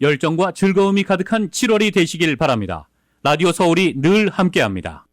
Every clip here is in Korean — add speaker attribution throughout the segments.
Speaker 1: 열정과 즐거움이 가득한 7월이 되시길 바랍니다. 라디오 서울이 늘 함께합니다.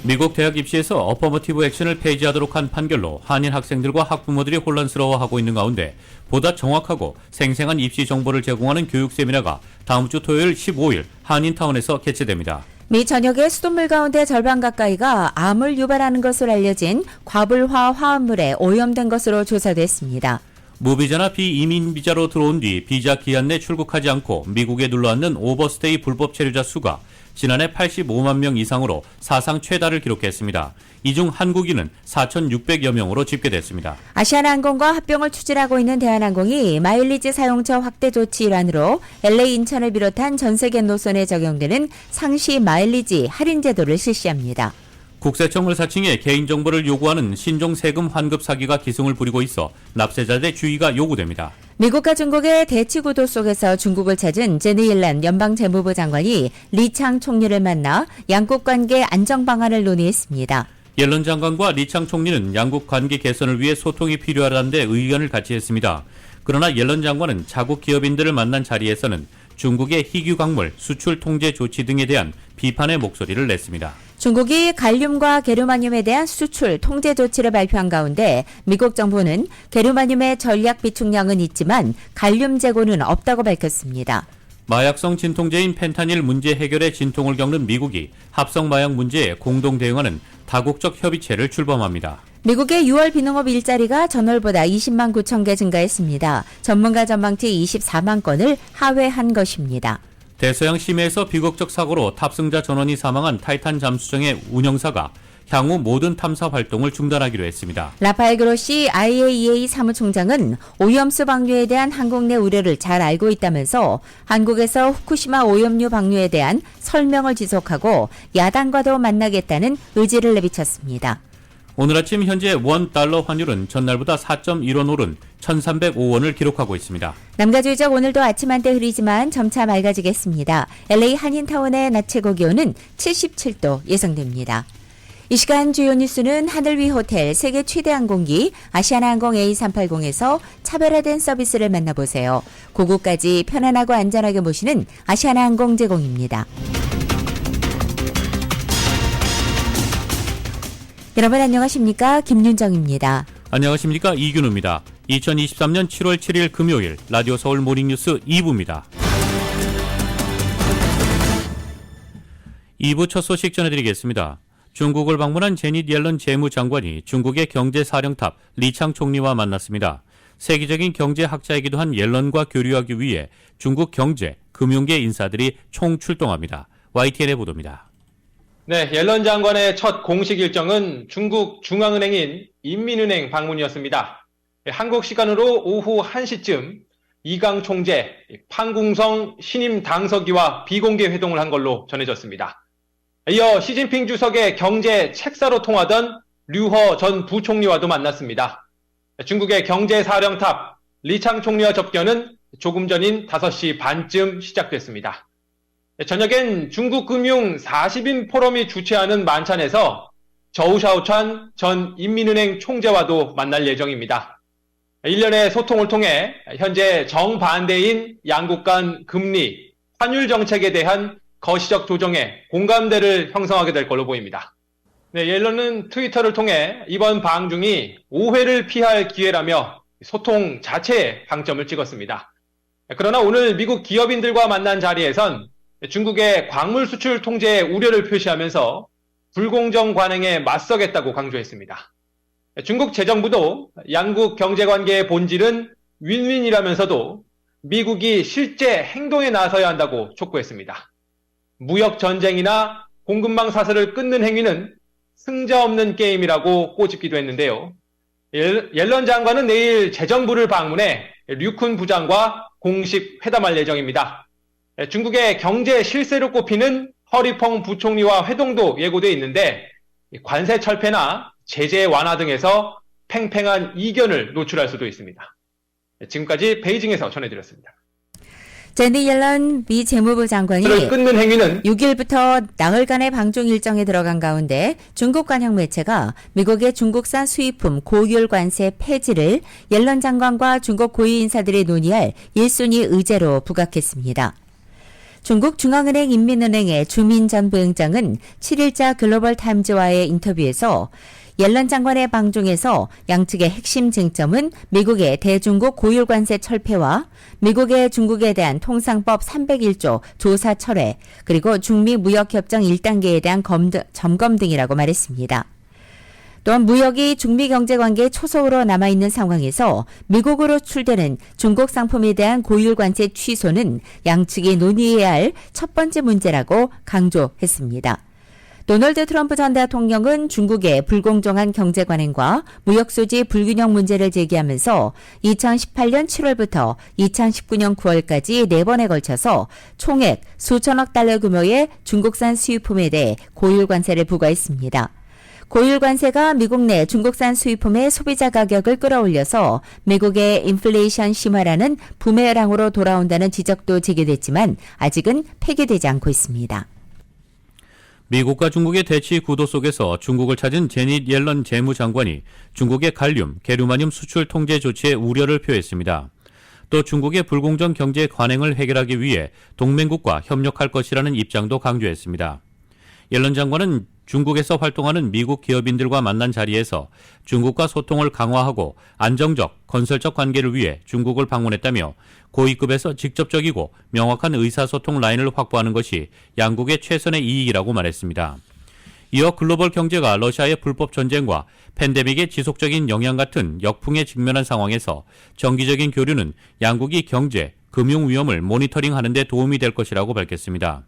Speaker 1: 미국 대학 입시에서 어퍼머티브 액션을 폐지하도록 한 판결로 한인 학생들과 학부모들이 혼란스러워하고 있는 가운데 보다 정확하고 생생한 입시 정보를 제공하는 교육 세미나가 다음 주 토요일 15일 한인타운에서 개최됩니다.
Speaker 2: 미 전역의 수돗물 가운데 절반 가까이가 암을 유발하는 것으로 알려진 과불화 화합물에 오염된 것으로 조사됐습니다.
Speaker 1: 무비자나 비이민 비자로 들어온 뒤 비자 기한 내 출국하지 않고 미국에 눌러앉는 오버스테이 불법 체류자 수가 지난해 85만 명 이상으로 사상 최다를 기록했습니다. 이 중 한국인은 4,600여 명으로 집계됐습니다.
Speaker 2: 아시아나항공과 합병을 추진하고 있는 대한항공이 마일리지 사용처 확대 조치 일환으로 LA 인천을 비롯한 전 세계 노선에 적용되는 상시 마일리지 할인 제도를 실시합니다.
Speaker 1: 국세청을 사칭해 개인정보를 요구하는 신종 세금 환급 사기가 기승을 부리고 있어 납세자들의 주의가 요구됩니다.
Speaker 2: 미국과 중국의 대치 구도 속에서 중국을 찾은 제니 옐런 연방재무부 장관이 리창 총리를 만나 양국 관계 안정 방안을 논의했습니다.
Speaker 1: 옐런 장관과 리창 총리는 양국 관계 개선을 위해 소통이 필요하다는 데 의견을 같이 했습니다. 그러나 옐런 장관은 자국 기업인들을 만난 자리에서는 중국의 희귀 광물 수출 통제 조치 등에 대한 비판의 목소리를 냈습니다.
Speaker 2: 중국이 갈륨과 게르마늄에 대한 수출 통제 조치를 발표한 가운데 미국 정부는 게르마늄의 전략 비축량은 있지만 갈륨 재고는 없다고 밝혔습니다.
Speaker 1: 마약성 진통제인 펜타닐 문제 해결에 진통을 겪는 미국이 합성 마약 문제에 공동 대응하는 다국적 협의체를 출범합니다.
Speaker 2: 미국의 6월 비농업 일자리가 전월보다 20만 9천 개 증가했습니다. 전문가 전망치 24만 건을 하회한 것입니다.
Speaker 1: 대서양 심해에서 비극적 사고로 탑승자 전원이 사망한 타이탄 잠수정의 운영사가 향후 모든 탐사 활동을 중단하기로 했습니다.
Speaker 2: 라파엘 그로시 IAEA 사무총장은 오염수 방류에 대한 한국 내 우려를 잘 알고 있다면서 한국에서 후쿠시마 오염류 방류에 대한 설명을 지속하고 야당과도 만나겠다는 의지를 내비쳤습니다.
Speaker 1: 오늘 아침 현재 $1 환율은 전날보다 4.1원 오른 1,305원을 기록하고 있습니다.
Speaker 2: 남가주의적 오늘도 아침 한때 흐리지만 점차 맑아지겠습니다. LA 한인타운의 낮 최고 기온은 77도 예상됩니다. 이 시간 주요 뉴스는 하늘 위 호텔 세계 최대 항공기 아시아나항공 A380에서 차별화된 서비스를 만나보세요. 고국까지 편안하고 안전하게 모시는 아시아나항공 제공입니다. 여러분 안녕하십니까? 김윤정입니다.
Speaker 1: 안녕하십니까? 이균우입니다. 2023년 7월 7일 금요일 라디오 서울 모닝뉴스 2부입니다. 2부 첫 소식 전해드리겠습니다. 중국을 방문한 제닛 옐런 재무장관이 중국의 경제사령탑 리창 총리와 만났습니다. 세계적인 경제학자이기도 한 옐런과 교류하기 위해 중국 경제, 금융계 인사들이 총출동합니다. YTN의 보도입니다.
Speaker 3: 네, 옐런 장관의 첫 공식 일정은 중국 중앙은행인 인민은행 방문이었습니다. 한국 시간으로 오후 1시쯤 이강 총재, 판궁성 신임 당서기와 비공개 회동을 한 걸로 전해졌습니다. 이어 시진핑 주석의 경제 책사로 통하던 류허 전 부총리와도 만났습니다. 중국의 경제사령탑 리창 총리와 접견은 조금 전인 5시 반쯤 시작됐습니다. 저녁엔 중국 금융 40인 포럼이 주최하는 만찬에서 저우샤오찬 전 인민은행 총재와도 만날 예정입니다. 일련의 소통을 통해 현재 정반대인 양국 간 금리, 환율 정책에 대한 거시적 조정에 공감대를 형성하게 될 걸로 보입니다. 네, 옐런은 트위터를 통해 이번 방중이 오해를 피할 기회라며 소통 자체에 방점을 찍었습니다. 그러나 오늘 미국 기업인들과 만난 자리에선 중국의 광물 수출 통제에 우려를 표시하면서 불공정 관행에 맞서겠다고 강조했습니다. 중국 재정부도 양국 경제관계의 본질은 윈윈이라면서도 미국이 실제 행동에 나서야 한다고 촉구했습니다. 무역 전쟁이나 공급망 사슬을 끊는 행위는 승자 없는 게임이라고 꼬집기도 했는데요. 옐런 장관은 내일 재정부를 방문해 류쿤 부장과 공식 회담할 예정입니다. 중국의 경제 실세로 꼽히는 허리펑 부총리와 회동도 예고되어 있는데 관세 철폐나 제재 완화 등에서 팽팽한 이견을 노출할 수도 있습니다. 지금까지 베이징에서 전해드렸습니다.
Speaker 2: 제니 옐런 미 재무부 장관이
Speaker 3: 를 끊는 행위는
Speaker 2: 6일부터 나흘간의 방중 일정에 들어간 가운데 중국 관영 매체가 미국의 중국산 수입품 고율 관세 폐지를 옐런 장관과 중국 고위 인사들이 논의할 1순위 의제로 부각했습니다. 중국 중앙은행 인민은행의 주민 전 부행장은 7일자 글로벌 타임즈와의 인터뷰에서 옐런 장관의 방중에서 양측의 핵심 쟁점은 미국의 대중국 고율 관세 철폐와 미국의 중국에 대한 통상법 301조 조사 철회, 그리고 중미 무역협정 1단계에 대한 점검 등이라고 말했습니다. 또한 무역이 중미 경제관계의 초석으로 남아있는 상황에서 미국으로 출되는 중국 상품에 대한 고율 관세 취소는 양측이 논의해야 할 첫 번째 문제라고 강조했습니다. 도널드 트럼프 전 대통령은 중국의 불공정한 경제 관행과 무역수지 불균형 문제를 제기하면서 2018년 7월부터 2019년 9월까지 4번에 걸쳐서 총액 수천억 달러 규모의 중국산 수입품에 대해 고율 관세를 부과했습니다. 고율 관세가 미국 내 중국산 수입품의 소비자 가격을 끌어올려서 미국의 인플레이션 심화라는 부메랑으로 돌아온다는 지적도 제기됐지만 아직은 폐기되지 않고 있습니다.
Speaker 1: 미국과 중국의 대치 구도 속에서 중국을 찾은 제닛 옐런 재무장관이 중국의 갈륨, 게르마늄 수출 통제 조치에 우려를 표했습니다. 또 중국의 불공정 경제 관행을 해결하기 위해 동맹국과 협력할 것이라는 입장도 강조했습니다. 옐런 장관은 중국에서 활동하는 미국 기업인들과 만난 자리에서 중국과 소통을 강화하고 안정적, 건설적 관계를 위해 중국을 방문했다며 고위급에서 직접적이고 명확한 의사소통 라인을 확보하는 것이 양국의 최선의 이익이라고 말했습니다. 이어 글로벌 경제가 러시아의 불법 전쟁과 팬데믹의 지속적인 영향 같은 역풍에 직면한 상황에서 정기적인 교류는 양국이 경제, 금융 위험을 모니터링하는 데 도움이 될 것이라고 밝혔습니다.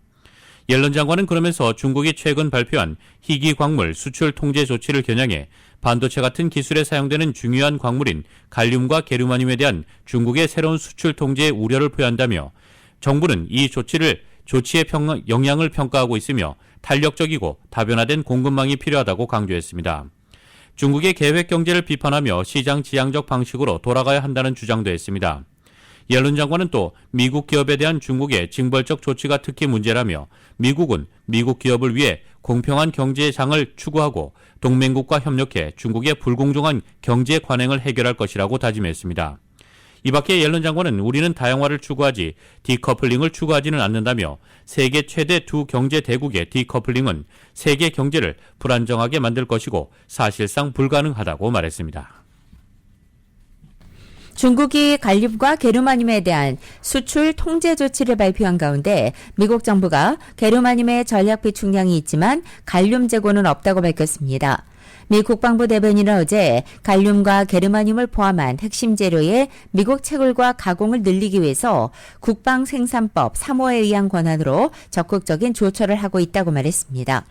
Speaker 1: 옐런 장관은 그러면서 중국이 최근 발표한 희귀 광물 수출 통제 조치를 겨냥해 반도체 같은 기술에 사용되는 중요한 광물인 갈륨과 게르마늄에 대한 중국의 새로운 수출 통제에 우려를 표한다며 정부는 이 조치의 영향을 평가하고 있으며 탄력적이고 다변화된 공급망이 필요하다고 강조했습니다. 중국의 계획 경제를 비판하며 시장 지향적 방식으로 돌아가야 한다는 주장도 했습니다. 옐런 장관은 또 미국 기업에 대한 중국의 징벌적 조치가 특히 문제라며 미국은 미국 기업을 위해 공평한 경제장을 추구하고 동맹국과 협력해 중국의 불공정한 경제 관행을 해결할 것이라고 다짐했습니다. 이 밖에 옐런 장관은 우리는 다양화를 추구하지 디커플링을 추구하지는 않는다며 세계 최대 두 경제 대국의 디커플링은 세계 경제를 불안정하게 만들 것이고 사실상 불가능하다고 말했습니다.
Speaker 2: 중국이 갈륨과 게르마늄에 대한 수출 통제 조치를 발표한 가운데 미국 정부가 게르마늄의 전략 비축량이 있지만 갈륨 재고는 없다고 밝혔습니다. 미 국방부 대변인은 어제 갈륨과 게르마늄을 포함한 핵심 재료의 미국 채굴과 가공을 늘리기 위해서 국방생산법 3호에 의한 권한으로 적극적인 조처를 하고 있다고 말했습니다.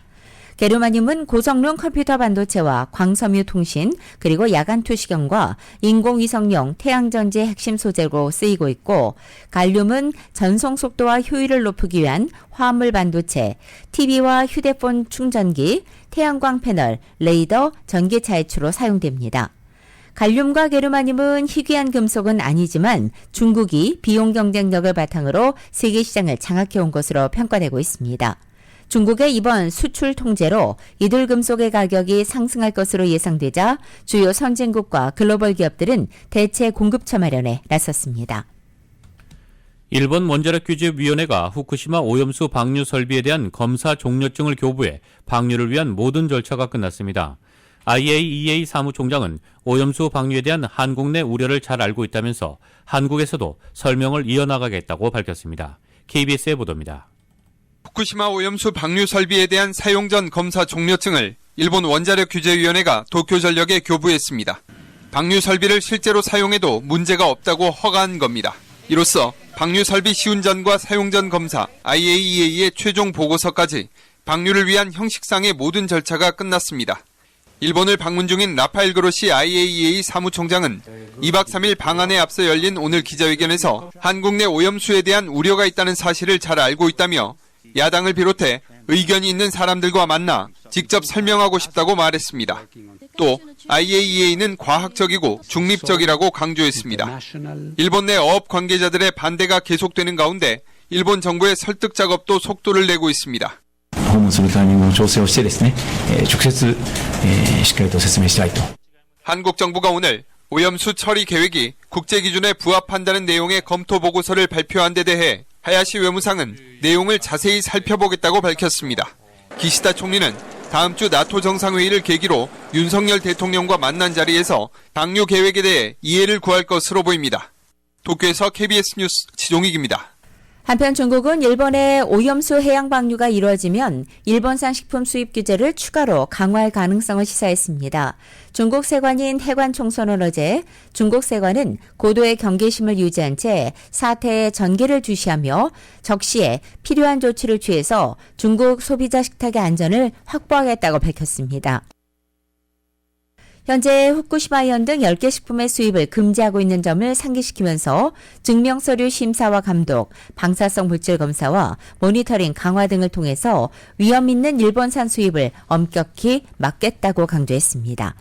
Speaker 2: 게르마늄은 고성능 컴퓨터 반도체와 광섬유 통신, 그리고 야간 투시경과 인공위성용 태양전지의 핵심 소재로 쓰이고 있고, 갈륨은 전송 속도와 효율을 높이기 위한 화합물 반도체, TV와 휴대폰 충전기, 태양광 패널, 레이더, 전기차 해추로 사용됩니다. 갈륨과 게르마늄은 희귀한 금속은 아니지만 중국이 비용 경쟁력을 바탕으로 세계 시장을 장악해온 것으로 평가되고 있습니다. 중국의 이번 수출 통제로 이들 금속의 가격이 상승할 것으로 예상되자 주요 선진국과 글로벌 기업들은 대체 공급처 마련에 나섰습니다.
Speaker 1: 일본 원자력규제위원회가 후쿠시마 오염수 방류 설비에 대한 검사 종료증을 교부해 방류를 위한 모든 절차가 끝났습니다. IAEA 사무총장은 오염수 방류에 대한 한국 내 우려를 잘 알고 있다면서 한국에서도 설명을 이어나가겠다고 밝혔습니다. KBS의 보도입니다.
Speaker 4: 후쿠시마 오염수 방류 설비에 대한 사용 전 검사 종료증을 일본 원자력규제위원회가 도쿄전력에 교부했습니다. 방류 설비를 실제로 사용해도 문제가 없다고 허가한 겁니다. 이로써 방류 설비 시운전과 사용 전 검사 IAEA의 최종 보고서까지 방류를 위한 형식상의 모든 절차가 끝났습니다. 일본을 방문 중인 라파엘 그로시 IAEA 사무총장은 2박 3일 방한에 앞서 열린 오늘 기자회견에서 한국 내 오염수에 대한 우려가 있다는 사실을 잘 알고 있다며 야당을 비롯해 의견이 있는 사람들과 만나 직접 설명하고 싶다고 말했습니다. 또 IAEA는 과학적이고 중립적이라고 강조했습니다. 일본 내 어업 관계자들의 반대가 계속되는 가운데 일본 정부의 설득 작업도 속도를 내고 있습니다.
Speaker 5: 訪問するタイミングの調整をしてですね、直接、しっかりと説明したいと。
Speaker 4: 한국 정부가 오늘 오염수 처리 계획이 국제 기준에 부합한다는 내용의 검토 보고서를 발표한 데 대해 하야시 외무상은 내용을 자세히 살펴보겠다고 밝혔습니다. 기시다 총리는 다음 주 나토 정상회의를 계기로 윤석열 대통령과 만난 자리에서 방류 계획에 대해 이해를 구할 것으로 보입니다. 도쿄에서 KBS 뉴스 지종익입니다.
Speaker 2: 한편 중국은 일본의 오염수 해양 방류가 이루어지면 일본산 식품 수입 규제를 추가로 강화할 가능성을 시사했습니다. 중국 세관인 해관총선은 어제 중국 세관은 고도의 경계심을 유지한 채 사태의 전개를 주시하며 적시에 필요한 조치를 취해서 중국 소비자 식탁의 안전을 확보하겠다고 밝혔습니다. 현재 후쿠시마현 등 10개 식품의 수입을 금지하고 있는 점을 상기시키면서 증명서류 심사와 감독, 방사성 물질 검사와 모니터링 강화 등을 통해서 위험 있는 일본산 수입을 엄격히 막겠다고 강조했습니다.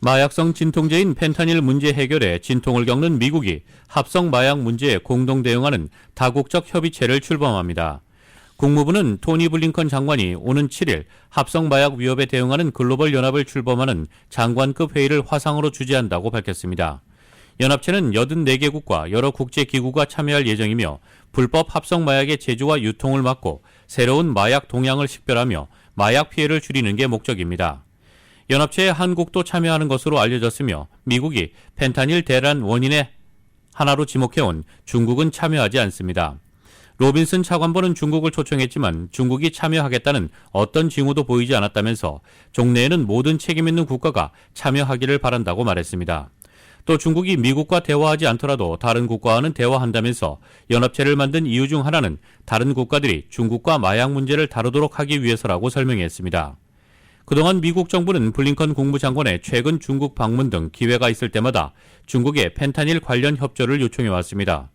Speaker 1: 마약성 진통제인 펜타닐 문제 해결에 진통을 겪는 미국이 합성 마약 문제에 공동 대응하는 다국적 협의체를 출범합니다. 국무부는 토니 블링컨 장관이 오는 7일 합성 마약 위협에 대응하는 글로벌 연합을 출범하는 장관급 회의를 화상으로 주재한다고 밝혔습니다. 연합체는 84개국과 여러 국제기구가 참여할 예정이며 불법 합성 마약의 제조와 유통을 막고 새로운 마약 동향을 식별하며 마약 피해를 줄이는 게 목적입니다. 연합체에 한국도 참여하는 것으로 알려졌으며 미국이 펜타닐 대란 원인의 하나로 지목해온 중국은 참여하지 않습니다. 로빈슨 차관보는 중국을 초청했지만 중국이 참여하겠다는 어떤 징후도 보이지 않았다면서 종래에는 모든 책임 있는 국가가 참여하기를 바란다고 말했습니다. 또 중국이 미국과 대화하지 않더라도 다른 국가와는 대화한다면서 연합체를 만든 이유 중 하나는 다른 국가들이 중국과 마약 문제를 다루도록 하기 위해서라고 설명했습니다. 그동안 미국 정부는 블링컨 국무장관의 최근 중국 방문 등 기회가 있을 때마다 중국에 펜타닐 관련 협조를 요청해왔습니다.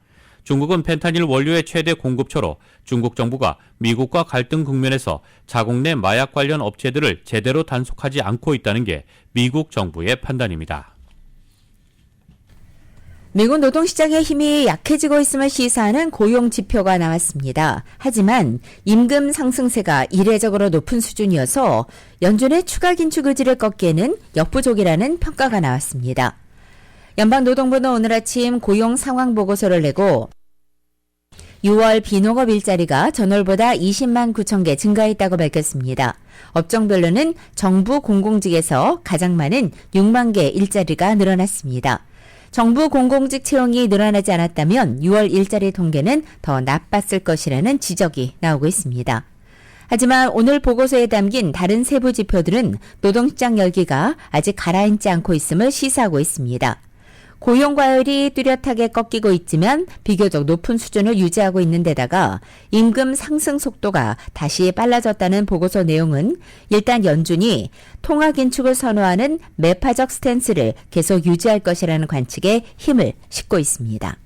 Speaker 1: 중국은 펜타닐 원료의 최대 공급처로 중국 정부가 미국과 갈등 국면에서 자국 내 마약 관련 업체들을 제대로 단속하지 않고 있다는 게 미국 정부의 판단입니다.
Speaker 2: 미국 노동시장의 힘이 약해지고 있음을 시사하는 고용 지표가 나왔습니다. 하지만 임금 상승세가 이례적으로 높은 수준이어서 연준의 추가 긴축 의지를 꺾기에는 역부족이라는 평가가 나왔습니다. 연방노동부는 오늘 아침 고용 상황 보고서를 내고 6월 비농업 일자리가 전월보다 20만 9천 개 증가했다고 밝혔습니다. 업종별로는 정부 공공직에서 가장 많은 6만 개 일자리가 늘어났습니다. 정부 공공직 채용이 늘어나지 않았다면 6월 일자리 통계는 더 나빴을 것이라는 지적이 나오고 있습니다. 하지만 오늘 보고서에 담긴 다른 세부 지표들은 노동시장 열기가 아직 가라앉지 않고 있음을 시사하고 있습니다. 고용 과열이 뚜렷하게 꺾이고 있지만 비교적 높은 수준을 유지하고 있는 데다가 임금 상승 속도가 다시 빨라졌다는 보고서 내용은 일단 연준이 통화 긴축을 선호하는 매파적 스탠스를 계속 유지할 것이라는 관측에 힘을 싣고 있습니다.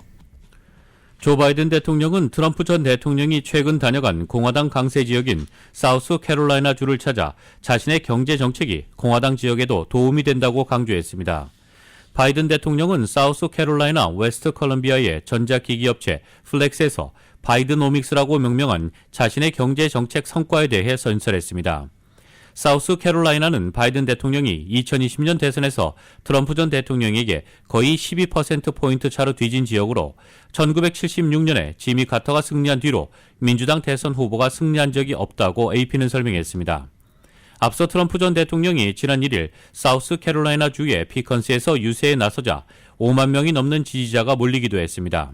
Speaker 1: 조 바이든 대통령은 트럼프 전 대통령이 최근 다녀간 공화당 강세 지역인 사우스 캐롤라이나 주를 찾아 자신의 경제 정책이 공화당 지역에도 도움이 된다고 강조했습니다. 바이든 대통령은 사우스 캐롤라이나 웨스트 컬럼비아의 전자기기 업체 플렉스에서 바이드노믹스라고 명명한 자신의 경제 정책 성과에 대해 선설했습니다. 사우스 캐롤라이나는 바이든 대통령이 2020년 대선에서 트럼프 전 대통령에게 거의 12%포인트 차로 뒤진 지역으로 1976년에 지미 카터가 승리한 뒤로 민주당 대선 후보가 승리한 적이 없다고 AP는 설명했습니다. 앞서 트럼프 전 대통령이 지난 1일 사우스 캐롤라이나 주의 피컨스에서 유세에 나서자 5만 명이 넘는 지지자가 몰리기도 했습니다.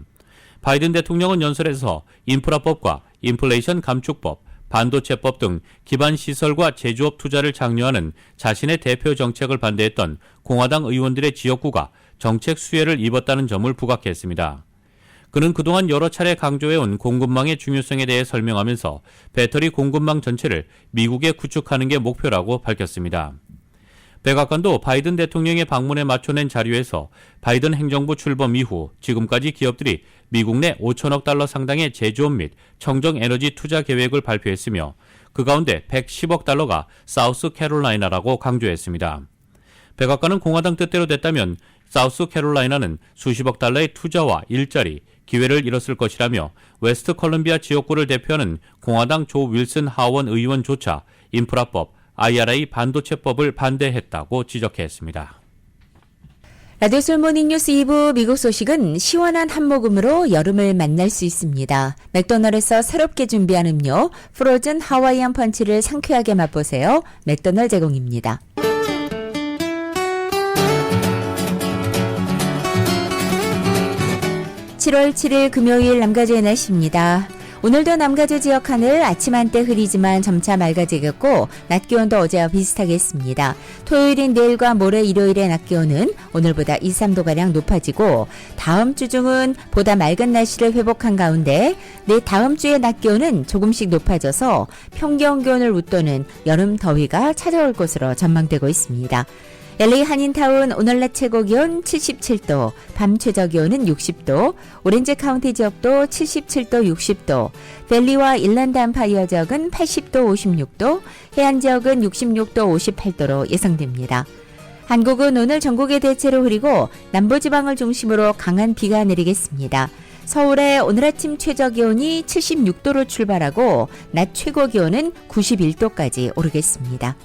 Speaker 1: 바이든 대통령은 연설에서 인프라법과 인플레이션 감축법, 반도체법 등 기반 시설과 제조업 투자를 장려하는 자신의 대표 정책을 반대했던 공화당 의원들의 지역구가 정책 수혜를 입었다는 점을 부각했습니다. 그는 그동안 여러 차례 강조해온 공급망의 중요성에 대해 설명하면서 배터리 공급망 전체를 미국에 구축하는 게 목표라고 밝혔습니다. 백악관도 바이든 대통령의 방문에 맞춰낸 자료에서 바이든 행정부 출범 이후 지금까지 기업들이 미국 내 5천억 달러 상당의 제조업 및 청정 에너지 투자 계획을 발표했으며 그 가운데 110억 달러가 사우스 캐롤라이나라고 강조했습니다. 백악관은 공화당 뜻대로 됐다면 사우스캐롤라이나는 수십억 달러의 투자와 일자리, 기회를 잃었을 것이라며 웨스트 컬럼비아 지역구를 대표하는 공화당 조 윌슨 하원 의원조차 인프라법, IRA 반도체법을 반대했다고 지적했습니다.
Speaker 2: 라디오 솔모닝 뉴스 2부 미국 소식은 시원한 한 모금으로 여름을 만날 수 있습니다. 맥도날드에서 새롭게 준비한 음료 프로즌 하와이안 펀치를 상쾌하게 맛보세요. 맥도날드 제공입니다. 7월 7일 금요일 남가주의 날씨입니다. 오늘도 남가주 지역 하늘 아침 한때 흐리지만 점차 맑아지겠고 낮 기온도 어제와 비슷하겠습니다. 토요일인 내일과 모레 일요일의 낮 기온은 오늘보다 2, 3도가량 높아지고 다음 주 중은 보다 맑은 날씨를 회복한 가운데 다음 주의 낮 기온은 조금씩 높아져서 평균 기온을 웃도는 여름 더위가 찾아올 것으로 전망되고 있습니다. LA 한인타운 오늘 낮 최고 기온 77도, 밤 최저 기온은 60도, 오렌지 카운티 지역도 77도, 60도, 밸리와 일랜드 암파이어 지역은 80도, 56도, 해안 지역은 66도, 58도로 예상됩니다. 한국은 오늘 전국에 대체로 흐리고 남부지방을 중심으로 강한 비가 내리겠습니다. 서울의 오늘 아침 최저 기온이 76도로 출발하고 낮 최고 기온은 91도까지 오르겠습니다.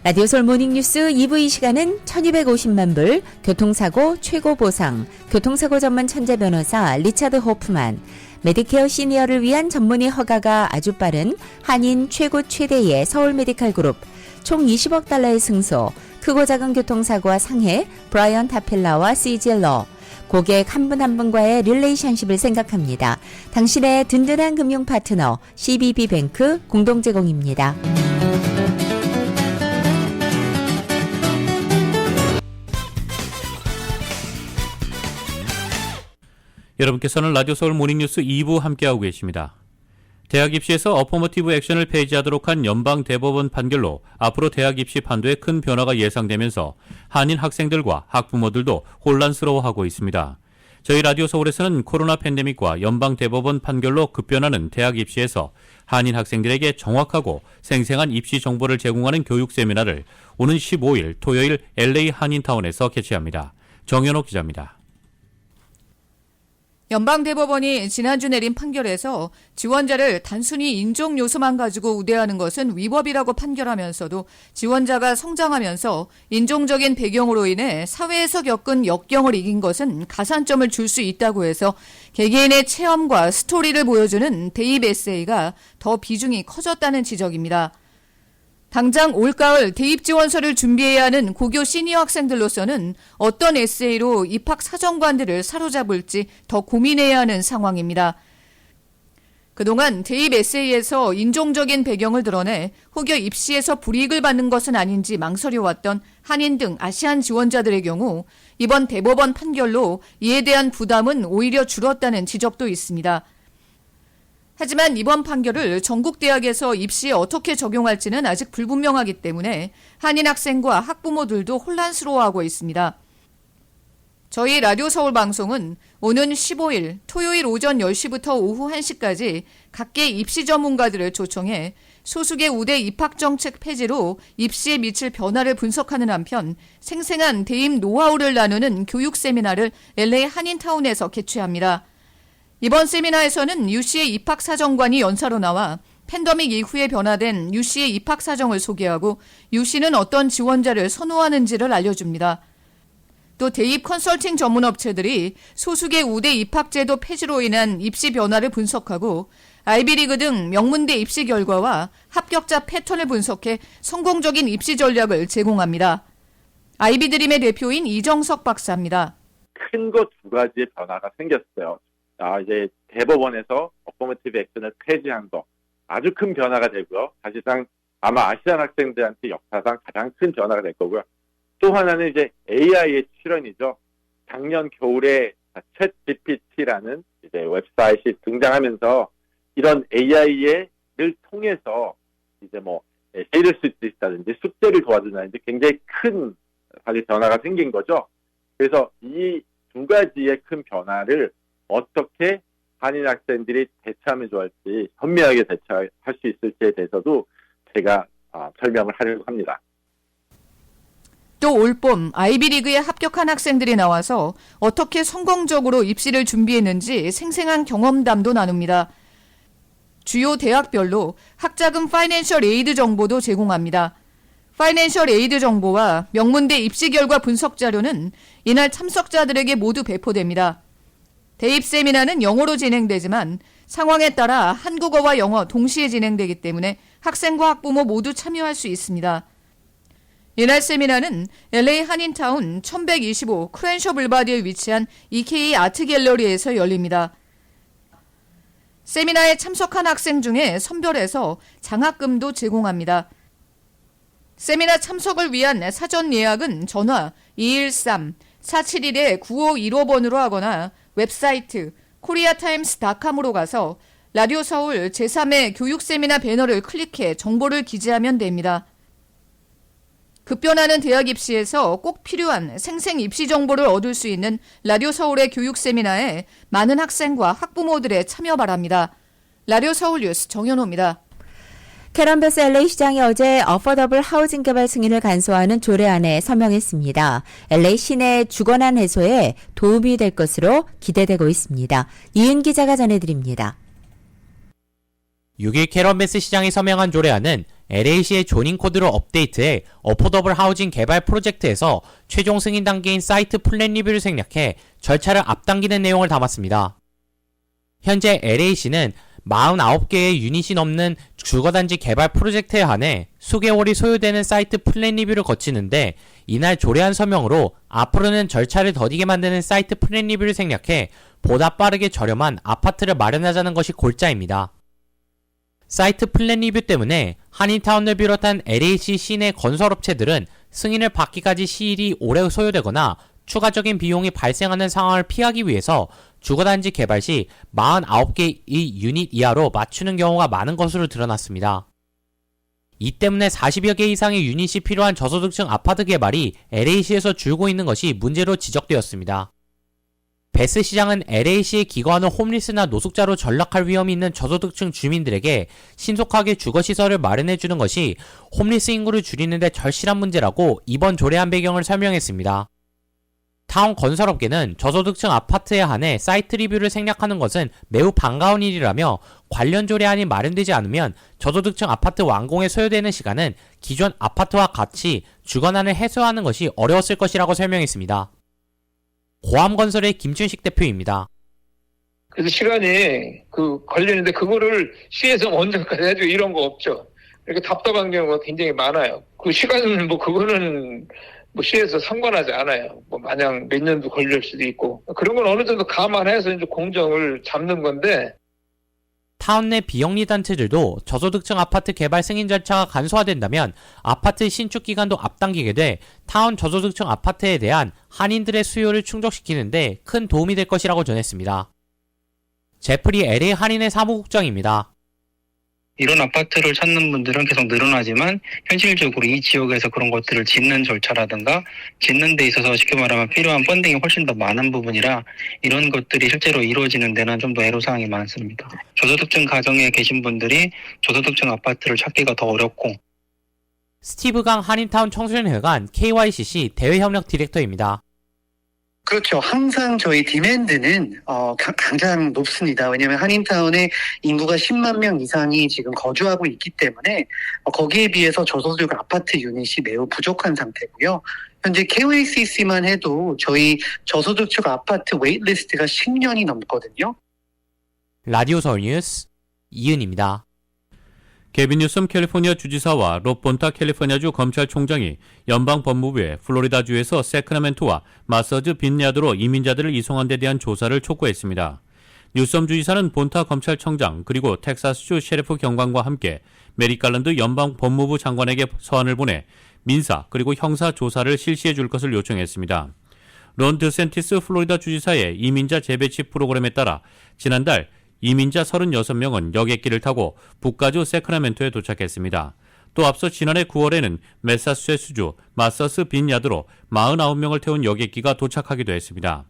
Speaker 2: 라디오 솔 모닝뉴스 2부 이 시간은 1250만 불, 교통사고 최고 보상, 교통사고 전문 천재 변호사 리차드 호프만, 메디케어 시니어를 위한 전문의 허가가 아주 빠른 한인 최고 최대의 서울 메디칼 그룹, 총 20억 달러의 승소, 크고 작은 교통사고와 상해, 브라이언 타필라와 CGL러, 고객 한 분 한 분과의 릴레이션십을 생각합니다. 당신의 든든한 금융 파트너 CBB뱅크 공동 제공입니다.
Speaker 1: 여러분께서는 라디오 서울 모닝뉴스 2부 함께하고 계십니다. 대학 입시에서 어포머티브 액션을 폐지하도록 한 연방 대법원 판결로 앞으로 대학 입시 판도에 큰 변화가 예상되면서 한인 학생들과 학부모들도 혼란스러워하고 있습니다. 저희 라디오 서울에서는 코로나 팬데믹과 연방 대법원 판결로 급변하는 대학 입시에서 한인 학생들에게 정확하고 생생한 입시 정보를 제공하는 교육 세미나를 오는 15일 토요일 LA 한인타운에서 개최합니다. 정현옥 기자입니다.
Speaker 6: 연방대법원이 지난주 내린 판결에서 지원자를 단순히 인종 요소만 가지고 우대하는 것은 위법이라고 판결하면서도 지원자가 성장하면서 인종적인 배경으로 인해 사회에서 겪은 역경을 이긴 것은 가산점을 줄 수 있다고 해서 개개인의 체험과 스토리를 보여주는 대입 에세이가 더 비중이 커졌다는 지적입니다. 당장 올가을 대입 지원서를 준비해야 하는 고교 시니어 학생들로서는 어떤 에세이로 입학 사정관들을 사로잡을지 더 고민해야 하는 상황입니다. 그동안 대입 에세이에서 인종적인 배경을 드러내 혹여 입시에서 불이익을 받는 것은 아닌지 망설여왔던 한인 등 아시안 지원자들의 경우 이번 대법원 판결로 이에 대한 부담은 오히려 줄었다는 지적도 있습니다. 하지만 이번 판결을 전국 대학에서 입시에 어떻게 적용할지는 아직 불분명하기 때문에 한인 학생과 학부모들도 혼란스러워하고 있습니다. 저희 라디오 서울 방송은 오는 15일 토요일 오전 10시부터 오후 1시까지 각계 입시 전문가들을 초청해 소수계 우대 입학정책 폐지로 입시에 미칠 변화를 분석하는 한편 생생한 대입 노하우를 나누는 교육 세미나를 LA 한인타운에서 개최합니다. 이번 세미나에서는 UC의 입학사정관이 연사로 나와 팬데믹 이후에 변화된 UC의 입학사정을 소개하고 UC는 어떤 지원자를 선호하는지를 알려줍니다. 또 대입 컨설팅 전문업체들이 소수계 우대 입학제도 폐지로 인한 입시 변화를 분석하고 아이비리그 등 명문대 입시 결과와 합격자 패턴을 분석해 성공적인 입시 전략을 제공합니다. 아이비드림의 대표인 이정석 박사입니다.
Speaker 7: 큰 거 두 가지의 변화가 생겼어요. 이제 대법원에서 어포머티브 액션을 폐지한 거 아주 큰 변화가 되고요. 사실상 아마 아시안 학생들한테 역사상 가장 큰 변화가 될 거고요. 또 하나는 이제 AI의 출현이죠. 작년 겨울에 챗GPT라는 이제 웹사이트이 등장하면서 이런 AI를 통해서 이제 에세이를 쓸 수 있다든지 숙제를 도와준다든지 굉장히 큰 사실 변화가 생긴 거죠. 그래서 이 두 가지의 큰 변화를 어떻게 한인 학생들이 대처하면 좋을지, 현명하게 대처할 수 있을지에 대해서도 제가 설명을 하려고 합니다.
Speaker 6: 또 올봄 아이비리그에 합격한 학생들이 나와서 어떻게 성공적으로 입시를 준비했는지 생생한 경험담도 나눕니다. 주요 대학별로 학자금 파이낸셜 에이드 정보도 제공합니다. 파이낸셜 에이드 정보와 명문대 입시 결과 분석 자료는 이날 참석자들에게 모두 배포됩니다. 대입 세미나는 영어로 진행되지만 상황에 따라 한국어와 영어 동시에 진행되기 때문에 학생과 학부모 모두 참여할 수 있습니다. 이날 세미나는 LA 한인타운 1125 크랜셔 불바디에 위치한 EK 아트 갤러리에서 열립니다. 세미나에 참석한 학생 중에 선별해서 장학금도 제공합니다. 세미나 참석을 위한 사전 예약은 전화 213-471-9515번으로 하거나 웹사이트 koreatimes.com으로 가서 라디오 서울 제3회 교육 세미나 배너를 클릭해 정보를 기재하면 됩니다. 급변하는 대학 입시에서 꼭 필요한 생생 입시 정보를 얻을 수 있는 라디오 서울의 교육 세미나에 많은 학생과 학부모들의 참여 바랍니다. 라디오 서울 뉴스 정현호입니다.
Speaker 2: 캐런베스 LA 시장이 어제 어포더블 하우징 개발 승인을 간소화하는 조례안에 서명했습니다. LA 시내 주거난 해소에 도움이 될 것으로 기대되고 있습니다. 이은 기자가 전해드립니다.
Speaker 8: 6일 캐런베스 시장이 서명한 조례안은 LA시의 조닝 코드를 업데이트해 어포더블 하우징 개발 프로젝트에서 최종 승인 단계인 사이트 플랜 리뷰를 생략해 절차를 앞당기는 내용을 담았습니다. 현재 LA시는 49개의 유닛이 넘는 주거단지 개발 프로젝트에 한해 수개월이 소요되는 사이트 플랜 리뷰를 거치는데 이날 조례안 서명으로 앞으로는 절차를 더디게 만드는 사이트 플랜 리뷰를 생략해 보다 빠르게 저렴한 아파트를 마련하자는 것이 골자입니다. 사이트 플랜 리뷰 때문에 한인타운을 비롯한 LA시 시내 건설업체들은 승인을 받기까지 시일이 오래 소요되거나 추가적인 비용이 발생하는 상황을 피하기 위해서 주거단지 개발 시 49개의 유닛 이하로 맞추는 경우가 많은 것으로 드러났습니다. 이 때문에 40여 개 이상의 유닛이 필요한 저소득층 아파트 개발이 LA시에서 줄고 있는 것이 문제로 지적되었습니다. 베스 시장은 LA시에 기거하는 홈리스나 노숙자로 전락할 위험이 있는 저소득층 주민들에게 신속하게 주거시설을 마련해주는 것이 홈리스 인구를 줄이는 데 절실한 문제라고 이번 조례안 배경을 설명했습니다. 타운 건설업계는 저소득층 아파트에 한해 사이트 리뷰를 생략하는 것은 매우 반가운 일이라며 관련 조례안이 마련되지 않으면 저소득층 아파트 완공에 소요되는 시간은 기존 아파트와 같이 주거난을 해소하는 것이 어려웠을 것이라고 설명했습니다. 고암건설의 김춘식 대표입니다.
Speaker 9: 그래서 시간이 걸리는데 그거를 시에서 먼저까지 해주고 이런 거 없죠. 이렇게 답답한 경우가 굉장히 많아요. 그 시간은 그거는 시에서 상관하지 않아요. 마냥 몇 년도 걸릴 수도 있고 그런 건 어느 정도 감안해서 이제 공정을 잡는 건데.
Speaker 8: 타운 내 비영리 단체들도 저소득층 아파트 개발 승인 절차가 간소화된다면 아파트 신축 기간도 앞당기게 돼 타운 저소득층 아파트에 대한 한인들의 수요를 충족시키는데 큰 도움이 될 것이라고 전했습니다. 제프리 LA 한인의 사무국장입니다.
Speaker 10: 이런 아파트를 찾는 분들은 계속 늘어나지만 현실적으로 이 지역에서 그런 것들을 짓는 절차라든가 짓는 데 있어서 쉽게 말하면 필요한 펀딩이 훨씬 더 많은 부분이라 이런 것들이 실제로 이루어지는 데는 좀 더 애로사항이 많습니다. 저소득층 가정에 계신 분들이 저소득층 아파트를 찾기가 더 어렵고.
Speaker 8: 스티브 강 한인타운 청소년회관 KYCC 대외협력 디렉터입니다.
Speaker 11: 그렇죠. 항상 저희 디맨드는 가장 높습니다. 왜냐하면 한인타운에 인구가 10만 명 이상이 지금 거주하고 있기 때문에 거기에 비해서 저소득 아파트 유닛이 매우 부족한 상태고요. 현재 KYCC만 해도 저희 저소득층 아파트 웨이트리스트가 10년이 넘거든요.
Speaker 8: 라디오 서울 뉴스 이은입니다.
Speaker 1: 게빈 뉴섬 캘리포니아 주지사와 롭 본타 캘리포니아주 검찰총장이 연방법무부에 플로리다주에서 세크라멘토와 마서즈 빈야드로 이민자들을 이송한 데 대한 조사를 촉구했습니다. 뉴섬 주지사는 본타 검찰청장 그리고 텍사스주 셰리프 경관과 함께 메릭 갈란드 연방법무부 장관에게 서한을 보내 민사 그리고 형사 조사를 실시해 줄 것을 요청했습니다. 론 드센티스 플로리다 주지사의 이민자 재배치 프로그램에 따라 지난달 이민자 36명은 여객기를 타고 북가주 세크라멘토에 도착했습니다. 또 앞서 지난해 9월에는 매사추세츠주 마서스 빈야드로 49명을 태운 여객기가 도착하기도 했습니다.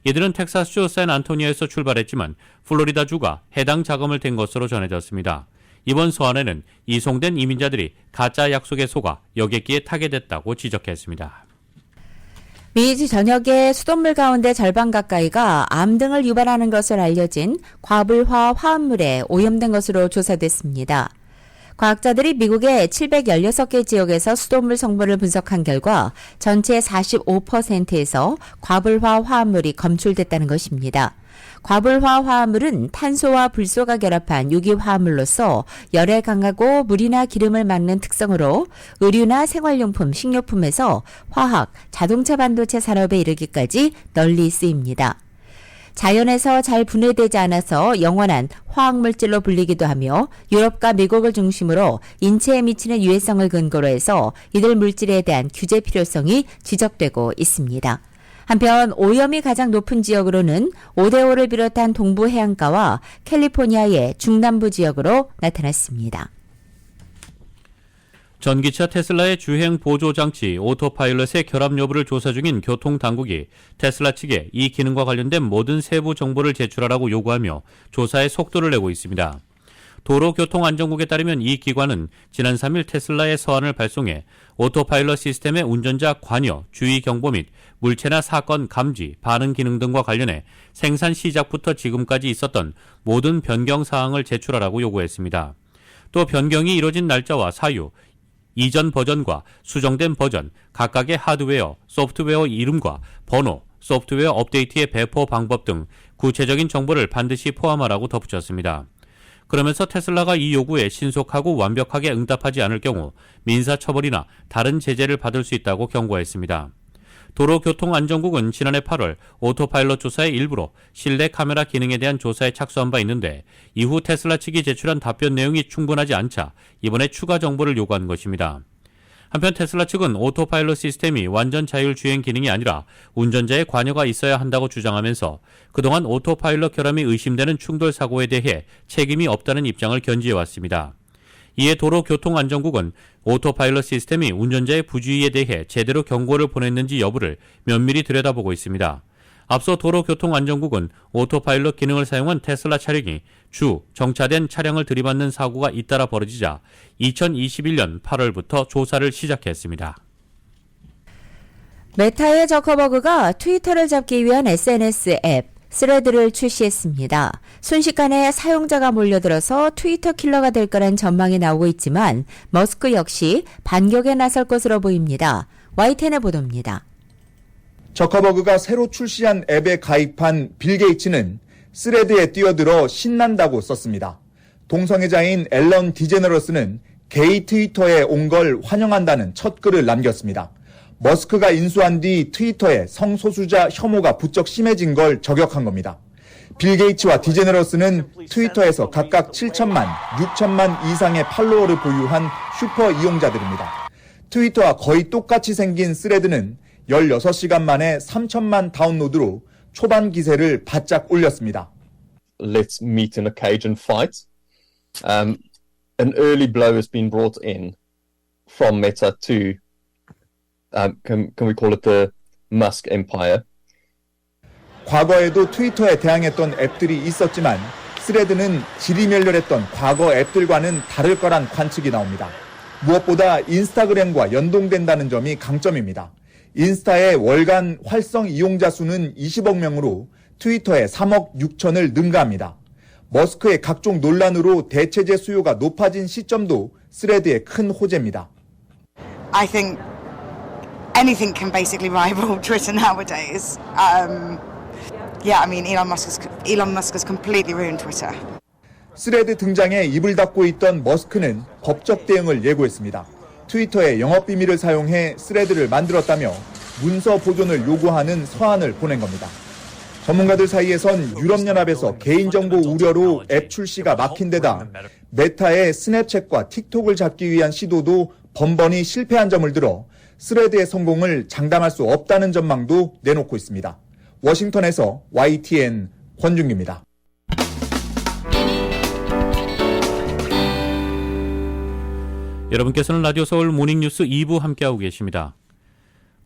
Speaker 1: 이들은 텍사스주 샌안토니아에서 출발했지만 플로리다주가 해당 자금을 댄 것으로 전해졌습니다. 이번 서한에는 이송된 이민자들이 가짜 약속에 속아 여객기에 타게 됐다고 지적했습니다.
Speaker 2: 미 전역의 수돗물 가운데 절반 가까이가 암 등을 유발하는 것으로 알려진 과불화 화합물에 오염된 것으로 조사됐습니다. 과학자들이 미국의 716개 지역에서 수돗물 성분을 분석한 결과 전체 45%에서 과불화 화합물이 검출됐다는 것입니다. 과불화 화합물은 탄소와 불소가 결합한 유기화합물로서 열에 강하고 물이나 기름을 막는 특성으로 의류나 생활용품, 식료품에서 화학, 자동차 반도체 산업에 이르기까지 널리 쓰입니다. 자연에서 잘 분해되지 않아서 영원한 화학물질로 불리기도 하며 유럽과 미국을 중심으로 인체에 미치는 유해성을 근거로 해서 이들 물질에 대한 규제 필요성이 지적되고 있습니다. 한편 오염이 가장 높은 지역으로는 오데오를 비롯한 동부 해안가와 캘리포니아의 중남부 지역으로 나타났습니다.
Speaker 1: 전기차 테슬라의 주행 보조 장치 오토파일럿의 결함 여부를 조사 중인 교통당국이 테슬라 측에 이 기능과 관련된 모든 세부 정보를 제출하라고 요구하며 조사에 속도를 내고 있습니다. 도로교통안전국에 따르면 이 기관은 지난 3일 테슬라의 서한을 발송해 오토파일럿 시스템의 운전자 관여, 주의 경보 및 물체나 사건 감지, 반응 기능 등과 관련해 생산 시작부터 지금까지 있었던 모든 변경 사항을 제출하라고 요구했습니다. 또 변경이 이뤄진 날짜와 사유, 이전 버전과 수정된 버전, 각각의 하드웨어, 소프트웨어 이름과 번호, 소프트웨어 업데이트의 배포 방법 등 구체적인 정보를 반드시 포함하라고 덧붙였습니다. 그러면서 테슬라가 이 요구에 신속하고 완벽하게 응답하지 않을 경우 민사처벌이나 다른 제재를 받을 수 있다고 경고했습니다. 도로교통안전국은 지난해 8월 오토파일럿 조사의 일부로 실내 카메라 기능에 대한 조사에 착수한 바 있는데 이후 테슬라 측이 제출한 답변 내용이 충분하지 않자 이번에 추가 정보를 요구한 것입니다. 한편 테슬라 측은 오토파일럿 시스템이 완전 자율주행 기능이 아니라 운전자의 관여가 있어야 한다고 주장하면서 그동안 오토파일럿 결함이 의심되는 충돌 사고에 대해 책임이 없다는 입장을 견지해왔습니다. 이에 도로교통안전국은 오토파일럿 시스템이 운전자의 부주의에 대해 제대로 경고를 보냈는지 여부를 면밀히 들여다보고 있습니다. 앞서 도로교통안전국은 오토파일럿 기능을 사용한 테슬라 차량이 정차된 차량을 들이받는 사고가 잇따라 벌어지자 2021년 8월부터 조사를 시작했습니다.
Speaker 2: 메타의 저커버그가 트위터를 잡기 위한 SNS 앱 스레드를 출시했습니다. 순식간에 사용자가 몰려들어서 트위터 킬러가 될 거란 전망이 나오고 있지만 머스크 역시 반격에 나설 것으로 보입니다. YTN의 보도입니다.
Speaker 12: 저커버그가 새로 출시한 앱에 가입한 빌 게이츠는 스레드에 뛰어들어 신난다고 썼습니다. 동성애자인 앨런 디제너러스는 게이 트위터에 온 걸 환영한다는 첫 글을 남겼습니다. 머스크가 인수한 뒤 트위터에 성소수자 혐오가 부쩍 심해진 걸 저격한 겁니다. 빌 게이츠와 디제너러스는 트위터에서 각각 7천만, 6천만 이상의 팔로워를 보유한 슈퍼 이용자들입니다. 트위터와 거의 똑같이 생긴 스레드는 16시간 만에 3천만 다운로드로 초반 기세를 바짝 올렸습니다.
Speaker 13: Let's meet in a cage and fight. An early blow has been brought in from Meta to, can we call it the Musk empire?
Speaker 12: 과거에도 트위터에 대항했던 앱들이 있었지만 스레드는 지리멸렬했던 과거 앱들과는 다를 거란 관측이 나옵니다. 무엇보다 인스타그램과 연동된다는 점이 강점입니다. 인스타의 월간 활성 이용자 수는 20억 명으로 트위터의 3억 6천을 능가합니다. 머스크의 각종 논란으로 대체제 수요가 높아진 시점도 스레드의 큰 호재입니다.
Speaker 14: I think anything can basically rival Twitter nowadays. Yeah, I mean Elon Musk has completely ruined Twitter.
Speaker 12: 스레드 등장에 입을 닫고 있던 머스크는 법적 대응을 예고했습니다. 트위터의 영업 비밀을 사용해 스레드를 만들었다며 문서 보존을 요구하는 서한을 보낸 겁니다. 전문가들 사이에선 유럽연합에서 개인정보 우려로 앱 출시가 막힌 데다 메타의 스냅챗과 틱톡을 잡기 위한 시도도 번번이 실패한 점을 들어 스레드의 성공을 장담할 수 없다는 전망도 내놓고 있습니다. 워싱턴에서 YTN 권준기입니다.
Speaker 1: 여러분께서는 라디오 서울 모닝뉴스 2부 함께하고 계십니다.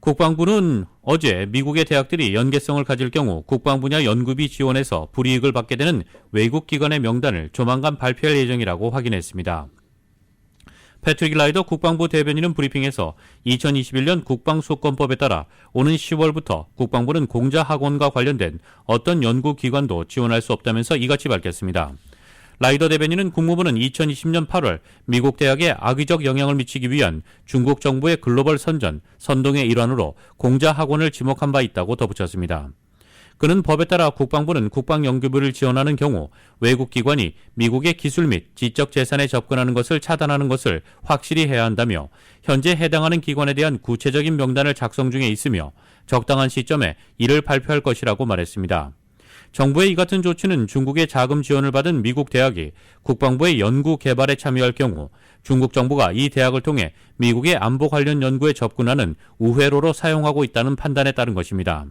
Speaker 1: 국방부는 어제 미국의 대학들이 연계성을 가질 경우 국방 분야 연구비 지원에서 불이익을 받게 되는 외국 기관의 명단을 조만간 발표할 예정이라고 확인했습니다. 패트릭 라이더 국방부 대변인은 브리핑에서 2021년 국방수권법에 따라 오는 10월부터 국방부는 공자학원과 관련된 어떤 연구기관도 지원할 수 없다면서 이같이 밝혔습니다. 라이더 대변인은 국무부는 2020년 8월 미국 대학에 악의적 영향을 미치기 위한 중국 정부의 글로벌 선전, 선동의 일환으로 공자학원을 지목한 바 있다고 덧붙였습니다. 그는 법에 따라 국방부는 국방연구비를 지원하는 경우 외국 기관이 미국의 기술 및 지적 재산에 접근하는 것을 차단하는 것을 확실히 해야 한다며 현재 해당하는 기관에 대한 구체적인 명단을 작성 중에 있으며 적당한 시점에 이를 발표할 것이라고 말했습니다. 정부의 이 같은 조치는 중국의 자금 지원을 받은 미국 대학이 국방부의 연구 개발에 참여할 경우 중국 정부가 이 대학을 통해 미국의 안보 관련 연구에 접근하는 우회로로 사용하고 있다는 판단에 따른 것입니다.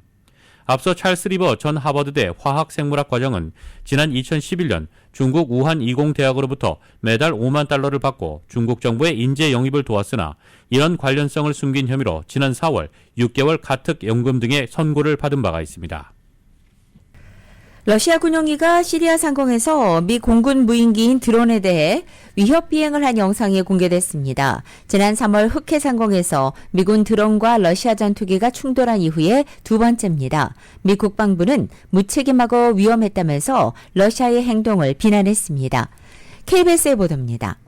Speaker 1: 앞서 찰스 리버 전 하버드대 화학생물학 과장은 지난 2011년 중국 우한 이공대학으로부터 매달 5만 달러를 받고 중국 정부의 인재 영입을 도왔으나 이런 관련성을 숨긴 혐의로 지난 4월 6개월 가특연금 등의 선고를 받은 바가 있습니다.
Speaker 2: 러시아 군용기가 시리아 상공에서 미 공군 무인기인 드론에 대해 위협 비행을 한 영상이 공개됐습니다. 지난 3월 흑해 상공에서 미군 드론과 러시아 전투기가 충돌한 이후에 두 번째입니다. 미 국방부는 무책임하고 위험했다면서 러시아의 행동을 비난했습니다. KBS의 보도입니다.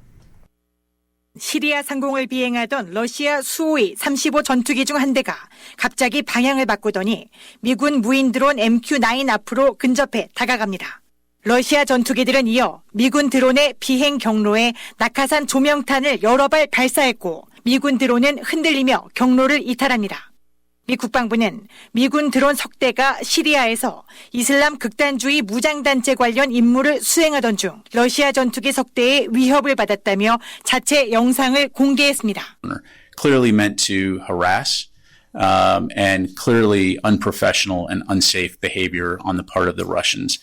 Speaker 15: 시리아 상공을 비행하던 러시아 수호이 35 전투기 중 한 대가 갑자기 방향을 바꾸더니 미군 무인 드론 MQ-9 앞으로 근접해 다가갑니다. 러시아 전투기들은 이어 미군 드론의 비행 경로에 낙하산 조명탄을 여러 발 발사했고 미군 드론은 흔들리며 경로를 이탈합니다. 미 국방부는 미군 드론 석 대가 시리아에서 이슬람 극단주의 무장단체 관련 임무를 수행하던 중 러시아 전투기 석 대의 위협을 받았다며 자체 영상을 공개했습니다.
Speaker 16: Clearly meant to harass and clearly unprofessional and unsafe behavior on the part of the Russians.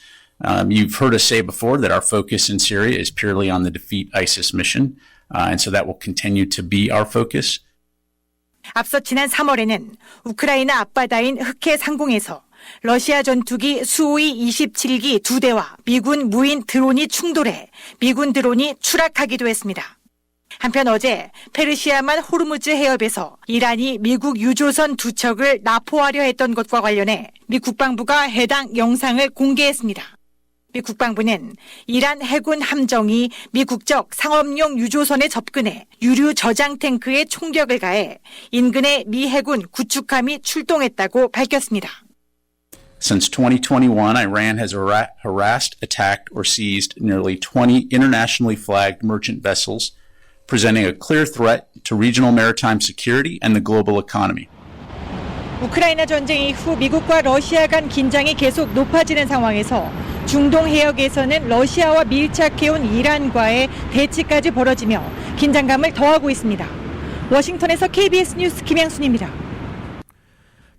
Speaker 16: You've heard us say before that our focus in Syria is purely on the defeat ISIS mission, and so that will continue to be our focus.
Speaker 15: 앞서 지난 3월에는 우크라이나 앞바다인 흑해 상공에서 러시아 전투기 수호이 27기 2대와 미군 무인 드론이 충돌해 미군 드론이 추락하기도 했습니다. 한편 어제 페르시아만 호르무즈 해협에서 이란이 미국 유조선 2척을 납포하려 했던 것과 관련해 미 국방부가 해당 영상을 공개했습니다. 미 국방부는 이란 해군 함정이 미국적 상업용 유조선에 접근해 유류 저장 탱크에 총격을 가해 인근에 미 해군 구축함이 출동했다고 밝혔습니다.
Speaker 16: Since 2021, Iran has harassed, attacked, or seized nearly 20 internationally flagged merchant vessels, presenting a clear threat to regional maritime security and the global economy.
Speaker 15: 우크라이나 전쟁 이후 미국과 러시아 간 긴장이 계속 높아지는 상황에서 중동 해역에서는 러시아와 밀착해온 이란과의 대치까지 벌어지며 긴장감을 더하고 있습니다. 워싱턴에서 KBS 뉴스 김양순입니다.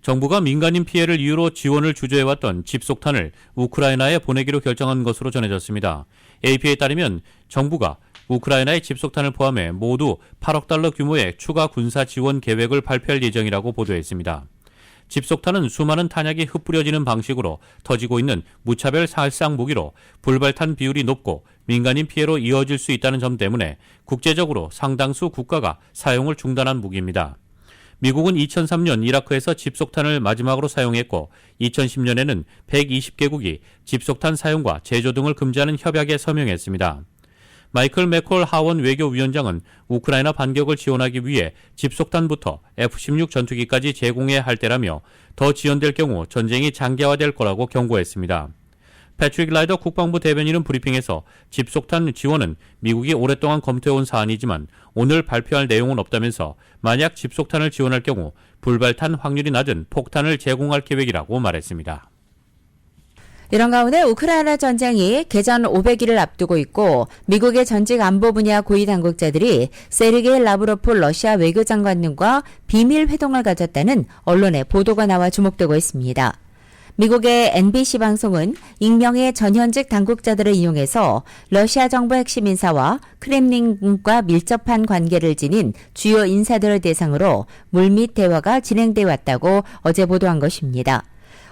Speaker 1: 정부가 민간인 피해를 이유로 지원을 주저해왔던 집속탄을 우크라이나에 보내기로 결정한 것으로 전해졌습니다. AP에 따르면 정부가 우크라이나의 집속탄을 포함해 모두 8억 달러 규모의 추가 군사 지원 계획을 발표할 예정이라고 보도했습니다. 집속탄은 수많은 탄약이 흩뿌려지는 방식으로 터지고 있는 무차별 살상 무기로 불발탄 비율이 높고 민간인 피해로 이어질 수 있다는 점 때문에 국제적으로 상당수 국가가 사용을 중단한 무기입니다. 미국은 2003년 이라크에서 집속탄을 마지막으로 사용했고 2010년에는 120개국이 집속탄 사용과 제조 등을 금지하는 협약에 서명했습니다. 마이클 맥콜 하원 외교위원장은 우크라이나 반격을 지원하기 위해 집속탄부터 F-16 전투기까지 제공해야 할 때라며 더 지연될 경우 전쟁이 장기화될 거라고 경고했습니다. 패트릭 라이더 국방부 대변인은 브리핑에서 집속탄 지원은 미국이 오랫동안 검토해온 사안이지만 오늘 발표할 내용은 없다면서 만약 집속탄을 지원할 경우 불발탄 확률이 낮은 폭탄을 제공할 계획이라고 말했습니다.
Speaker 2: 이런 가운데 우크라이나 전쟁이 개전 500일을 앞두고 있고 미국의 전직 안보 분야 고위 당국자들이 세르게이 라브로프 러시아 외교장관 등과 비밀 회동을 가졌다는 언론의 보도가 나와 주목되고 있습니다. 미국의 NBC 방송은 익명의 전현직 당국자들을 이용해서 러시아 정부 핵심 인사와 크렘린과 밀접한 관계를 지닌 주요 인사들을 대상으로 물밑 대화가 진행돼 왔다고 어제 보도한 것입니다.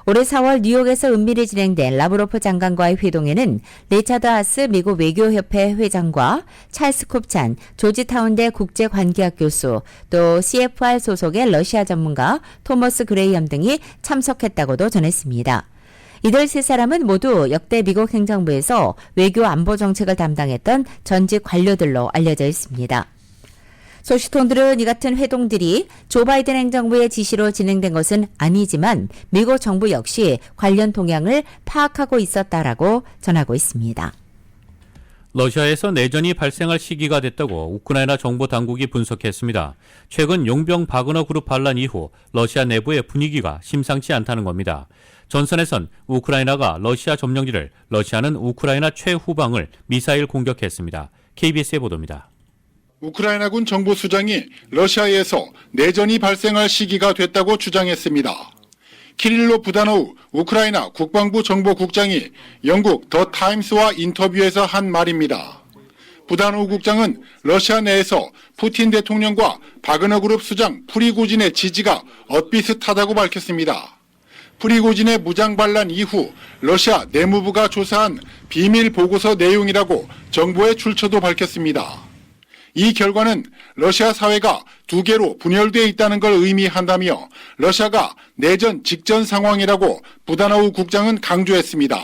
Speaker 2: 올해 4월 뉴욕에서 은밀히 진행된 라브로프 장관과의 회동에는 리차드 하스 미국 외교협회 회장과 찰스 콥찬 조지타운대 국제관계학 교수 또 CFR 소속의 러시아 전문가 토머스 그레이엄 등이 참석했다고도 전했습니다. 이들 세 사람은 모두 역대 미국 행정부에서 외교 안보 정책을 담당했던 전직 관료들로 알려져 있습니다. 소식통들은 이 같은 회동들이 조 바이든 행정부의 지시로 진행된 것은 아니지만 미국 정부 역시 관련 동향을 파악하고 있었다라고 전하고 있습니다.
Speaker 1: 러시아에서 내전이 발생할 시기가 됐다고 우크라이나 정보 당국이 분석했습니다. 최근 용병 바그너 그룹 반란 이후 러시아 내부의 분위기가 심상치 않다는 겁니다. 전선에선 우크라이나가 러시아 점령지를, 러시아는 우크라이나 최후방을 미사일 공격했습니다. KBS의 보도입니다.
Speaker 17: 우크라이나군 정보수장이 러시아에서 내전이 발생할 시기가 됐다고 주장했습니다. 키릴로 부다노우 우크라이나 국방부 정보국장이 영국 더 타임스와 인터뷰에서 한 말입니다. 부다노우 국장은 러시아 내에서 푸틴 대통령과 바그너 그룹 수장 프리고진의 지지가 엇비슷하다고 밝혔습니다. 프리고진의 무장 반란 이후 러시아 내무부가 조사한 비밀 보고서 내용이라고 정부의 출처도 밝혔습니다. 이 결과는 러시아 사회가 두 개로 분열되어 있다는 걸 의미한다며 러시아가 내전 직전 상황이라고 부다노우 국장은 강조했습니다.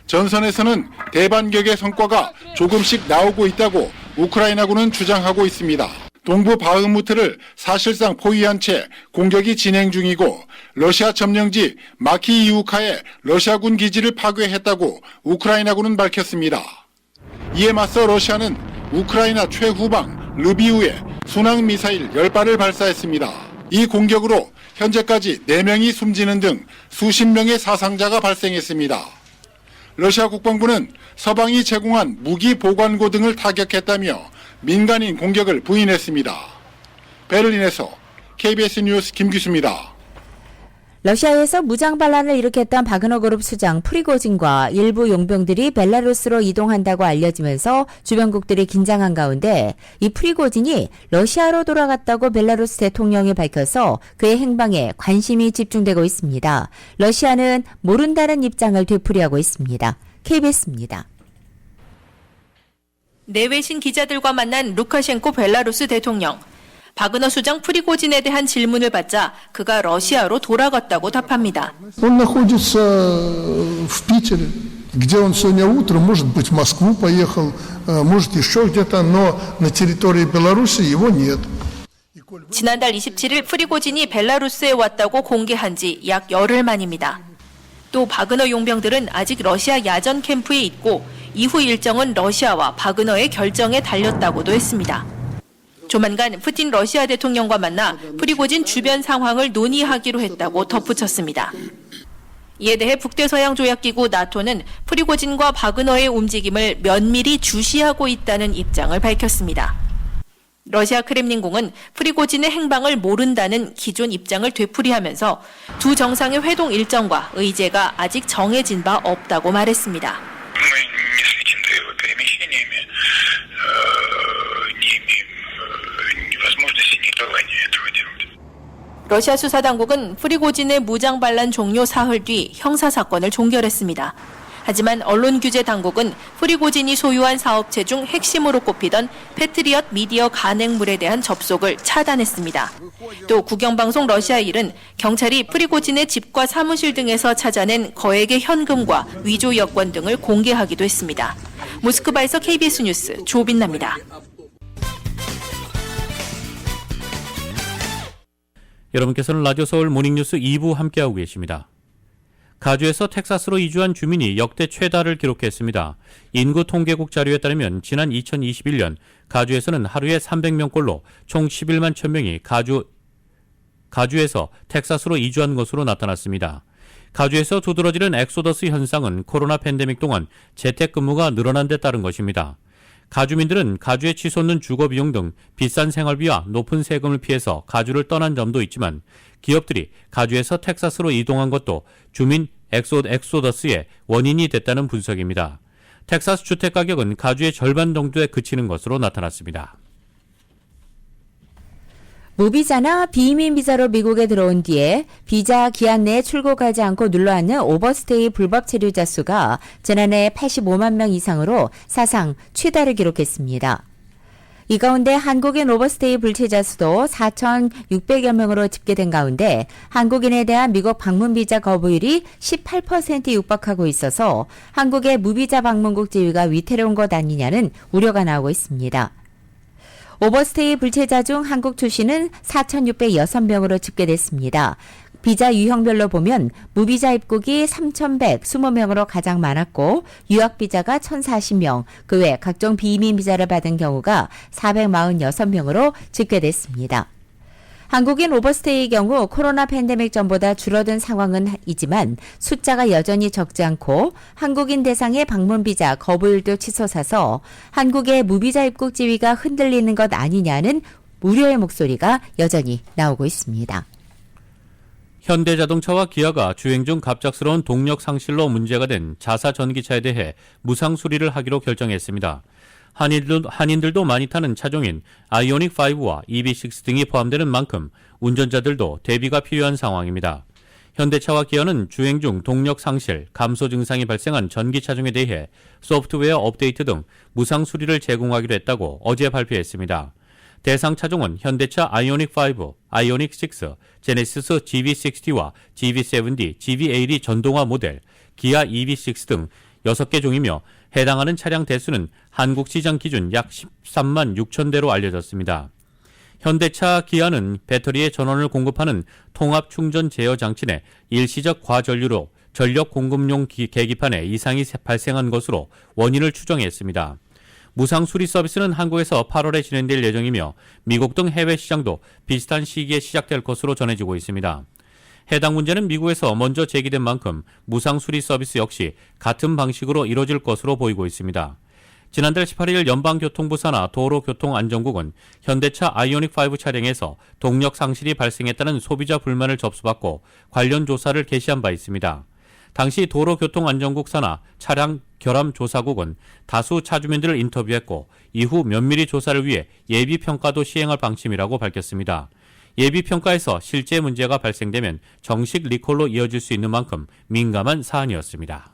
Speaker 17: 전선에서는 대반격의 성과가 조금씩 나오고 있다고 우크라이나군은 주장하고 있습니다. 동부 바흐무트를 사실상 포위한 채 공격이 진행 중이고 러시아 점령지 마키이우카에 러시아군 기지를 파괴했다고 우크라이나군은 밝혔습니다. 이에 맞서 러시아는 우크라이나 최후방 르비우에 순항미사일 10발을 발사했습니다. 이 공격으로 현재까지 4명이 숨지는 등 수십 명의 사상자가 발생했습니다. 러시아 국방부는 서방이 제공한 무기 보관고 등을 타격했다며 민간인 공격을 부인했습니다. 베를린에서 KBS 뉴스 김규수입니다.
Speaker 2: 러시아에서 무장 반란을 일으켰던 바그너 그룹 수장 프리고진과 일부 용병들이 벨라루스로 이동한다고 알려지면서 주변국들이 긴장한 가운데 이 프리고진이 러시아로 돌아갔다고 벨라루스 대통령이 밝혀서 그의 행방에 관심이 집중되고 있습니다. 러시아는 모른다는 입장을 되풀이하고 있습니다. KBS입니다.
Speaker 18: 내외신 기자들과 만난 루카셴코 벨라루스 대통령. 바그너 수장 프리고진에 대한 질문을 받자 그가 러시아로 돌아갔다고 답합니다.
Speaker 19: Он находится в Питере, где он сегодня утром, может быть, в Москву поехал, может, еще где-то, но на территории Беларуси его нет.
Speaker 18: 지난달 27일 프리고진이 벨라루스에 왔다고 공개한 지 약 열흘 만입니다. 또 바그너 용병들은 아직 러시아 야전 캠프에 있고 이후 일정은 러시아와 바그너의 결정에 달렸다고도 했습니다. 조만간 푸틴 러시아 대통령과 만나 프리고진 주변 상황을 논의하기로 했다고 덧붙였습니다. 이에 대해 북대서양조약기구 나토는 프리고진과 바그너의 움직임을 면밀히 주시하고 있다는 입장을 밝혔습니다. 러시아 크렘린궁은 프리고진의 행방을 모른다는 기존 입장을 되풀이하면서 두 정상의 회동 일정과 의제가 아직 정해진 바 없다고 말했습니다. 러시아 수사당국은 프리고진의 무장 반란 종료 사흘 뒤 형사사건을 종결했습니다. 하지만 언론규제당국은 프리고진이 소유한 사업체 중 핵심으로 꼽히던 패트리엇 미디어 간행물에 대한 접속을 차단했습니다. 또 국영방송 러시아1은 경찰이 프리고진의 집과 사무실 등에서 찾아낸 거액의 현금과 위조 여권 등을 공개하기도 했습니다. 모스크바에서 KBS 뉴스 조빈나입니다.
Speaker 1: 여러분께서는 라디오 서울 모닝뉴스 2부 함께하고 계십니다. 가주에서 텍사스로 이주한 주민이 역대 최다를 기록했습니다. 인구 통계국 자료에 따르면 지난 2021년 가주에서는 하루에 300명꼴로 총 11만 1000명이 가주에서 텍사스로 이주한 것으로 나타났습니다. 가주에서 두드러지는 엑소더스 현상은 코로나 팬데믹 동안 재택근무가 늘어난 데 따른 것입니다. 가주민들은 가주에 치솟는 주거비용 등 비싼 생활비와 높은 세금을 피해서 가주를 떠난 점도 있지만 기업들이 가주에서 텍사스로 이동한 것도 주민 엑소더스의 원인이 됐다는 분석입니다. 텍사스 주택가격은 가주의 절반 정도에 그치는 것으로 나타났습니다.
Speaker 2: 무비자나 비이민 비자로 미국에 들어온 뒤에 비자 기한 내에 출국하지 않고 눌러앉는 오버스테이 불법 체류자 수가 지난해 85만 명 이상으로 사상 최다를 기록했습니다. 이 가운데 한국인 오버스테이 불체자 수도 4,600여 명으로 집계된 가운데 한국인에 대한 미국 방문 비자 거부율이 18%에 육박하고 있어서 한국의 무비자 방문국 지위가 위태로운 것 아니냐는 우려가 나오고 있습니다. 오버스테이 불체자 중 한국 출신은 4,606명으로 집계됐습니다. 비자 유형별로 보면 무비자 입국이 3,120명으로 가장 많았고 유학비자가 1,040명, 그 외 각종 비이민 비자를 받은 경우가 446명으로 집계됐습니다. 한국인 오버스테이의 경우 코로나 팬데믹 전보다 줄어든 상황은 이지만 숫자가 여전히 적지 않고 한국인 대상의 방문 비자 거부율도 치솟아서 한국의 무비자 입국 지위가 흔들리는 것 아니냐는 우려의 목소리가 여전히 나오고 있습니다.
Speaker 1: 현대자동차와 기아가 주행 중 갑작스러운 동력 상실로 문제가 된 자사 전기차에 대해 무상 수리를 하기로 결정했습니다. 한인들도 많이 타는 차종인 아이오닉5와 EV6 등이 포함되는 만큼 운전자들도 대비가 필요한 상황입니다. 현대차와 기아는 주행 중 동력 상실, 감소 증상이 발생한 전기 차종에 대해 소프트웨어 업데이트 등 무상 수리를 제공하기로 했다고 어제 발표했습니다. 대상 차종은 현대차 아이오닉5, 아이오닉6, 제네시스 GV60와 GV70, GV80 전동화 모델, 기아 EV6 등 6개 종이며 해당하는 차량 대수는 한국 시장 기준 약 13만 6천 대로 알려졌습니다. 현대차, 기아는 배터리에 전원을 공급하는 통합 충전 제어 장치 내 일시적 과전류로 전력 공급용 계기판에 이상이 발생한 것으로 원인을 추정했습니다. 무상 수리 서비스는 한국에서 8월에 진행될 예정이며 미국 등 해외 시장도 비슷한 시기에 시작될 것으로 전해지고 있습니다. 해당 문제는 미국에서 먼저 제기된 만큼 무상 수리 서비스 역시 같은 방식으로 이뤄질 것으로 보이고 있습니다. 지난달 18일 연방교통부 산하 도로교통안전국은 현대차 아이오닉5 차량에서 동력 상실이 발생했다는 소비자 불만을 접수받고 관련 조사를 개시한 바 있습니다. 당시 도로교통안전국 산하 차량 결함조사국은 다수 차주민들을 인터뷰했고 이후 면밀히 조사를 위해 예비평가도 시행할 방침이라고 밝혔습니다. 예비평가에서 실제 문제가 발생되면 정식 리콜로 이어질 수 있는 만큼 민감한 사안이었습니다.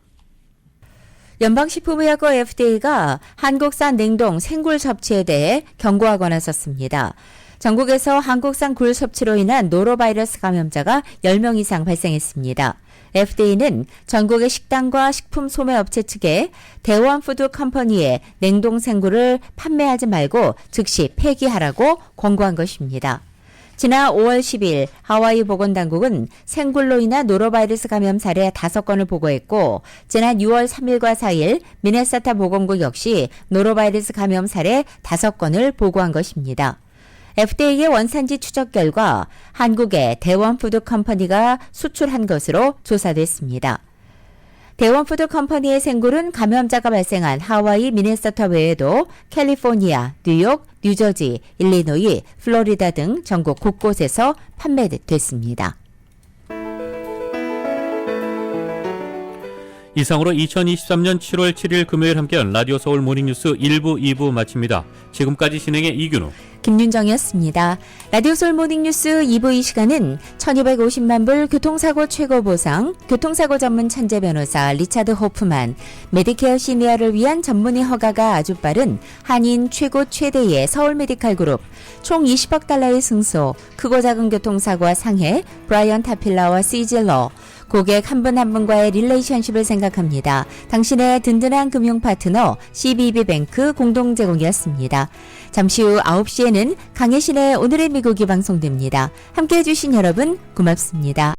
Speaker 2: 연방식품의약국 FDA가 한국산 냉동 생굴 섭취에 대해 경고하고 나섰습니다. 전국에서 한국산 굴 섭취로 인한 노로바이러스 감염자가 10명 이상 발생했습니다. FDA는 전국의 식당과 식품 소매업체 측에 대원푸드 컴퍼니에 냉동 생굴을 판매하지 말고 즉시 폐기하라고 권고한 것입니다. 지난 5월 10일 하와이 보건당국은 생굴로 인한 노로바이러스 감염 사례 5건을 보고했고 지난 6월 3일과 4일 미네소타 보건국 역시 노로바이러스 감염 사례 5건을 보고한 것입니다. FDA의 원산지 추적 결과 한국의 대원푸드 컴퍼니가 수출한 것으로 조사됐습니다. 대원푸드 컴퍼니의 생굴은 감염자가 발생한 하와이, 미네소타 외에도 캘리포니아, 뉴욕, 뉴저지, 일리노이, 플로리다 등 전국 곳곳에서 판매됐습니다.
Speaker 1: 이상으로 2023년 7월 7일 금요일 함께한 라디오 서울 모닝뉴스 1부, 2부 마칩니다. 지금까지 진행의 이균우,
Speaker 2: 김윤정이었습니다. 라디오 서울 모닝뉴스 2부 이 시간은 1250만 불 교통사고 최고 보상, 교통사고 전문 천재 변호사 리차드 호프만, 메디케어 시니어를 위한 전문의 허가가 아주 빠른 한인 최고 최대의 서울 메디칼 그룹, 총 20억 달러의 승소, 크고 작은 교통사고와 상해, 브라이언 타필라와 시질러, 고객 한 분 한 분과의 릴레이션십을 생각합니다. 당신의 든든한 금융 파트너 CBB뱅크 공동 제공이었습니다. 잠시 후 9시에는 강혜신의 오늘의 미국이 방송됩니다. 함께해 주신 여러분 고맙습니다.